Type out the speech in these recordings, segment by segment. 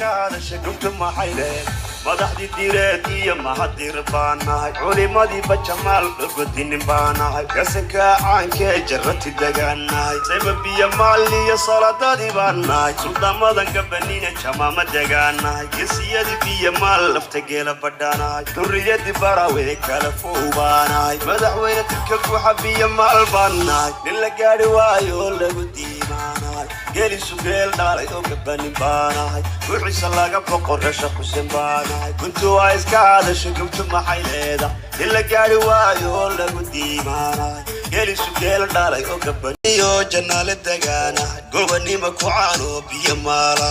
iskaada shaqubta maxayleen madaxdii direediya mahadir baanahay culimadii bajamaal godinin baanahay kasanka caankee jarrati dagaanahay sababiya maaliya saladadii baanahay suldamadan gabanina jamaama dagaanahay gesiyadii biya maal lafta geela badhaanahay durriyadii barawe kala foobaanahay madaxweyne dadka guuxa biya maal baanahay nin la gaadhi waayo lagu diimaanahay geeli sugeel dhaalay oo gabanin baanahay wuxiisa laga boqorasha xusen baanahay kuntu waa iskaada shaqubta maxay leedahay ila gaadhi waayo lagu diimaanahay geeli sugeel dhaalay oo gabaniyo jannaale dagaanahay gobanima ku caano biyo maala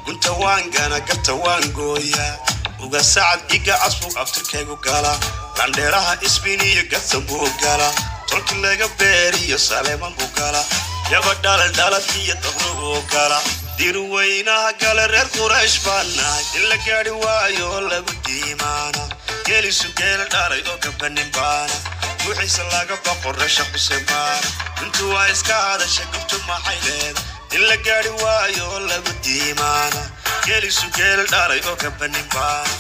gunta waangana garta waan gooya uga sacad iga casfuq aftirkaygu gala landheeraha isbiniyo gatsan buu gala tolki laga beeriyo saleeman buu gala yaba dhaladhaladiyo dabro buu gala diruweynaha gala reer quraysh baanahay ila gaadhi waayo lagu diimaana geeli sugeel dhaalay oo gabanin baana wuxiisa laga boqorasha xuseen baana intu waa iskaada shaqubta maxay leedahay ila gaadhi waayo lagu diimaana geeli sugeel dhaalay oo gabanin baana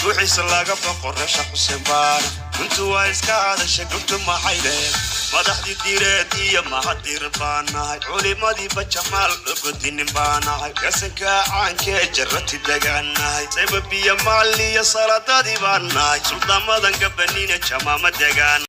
wuxiisa laga boqorasha xuseen baana intu waa iskaada shaqubta maxay leedahay madaxdii direediya mahadir baanahay culimadii bajamaal godinin baanahay kasanka caankee jarrati dagaanahay sababiya maaliya saladadii baanahay suldamadan gabanina jamaama dagaan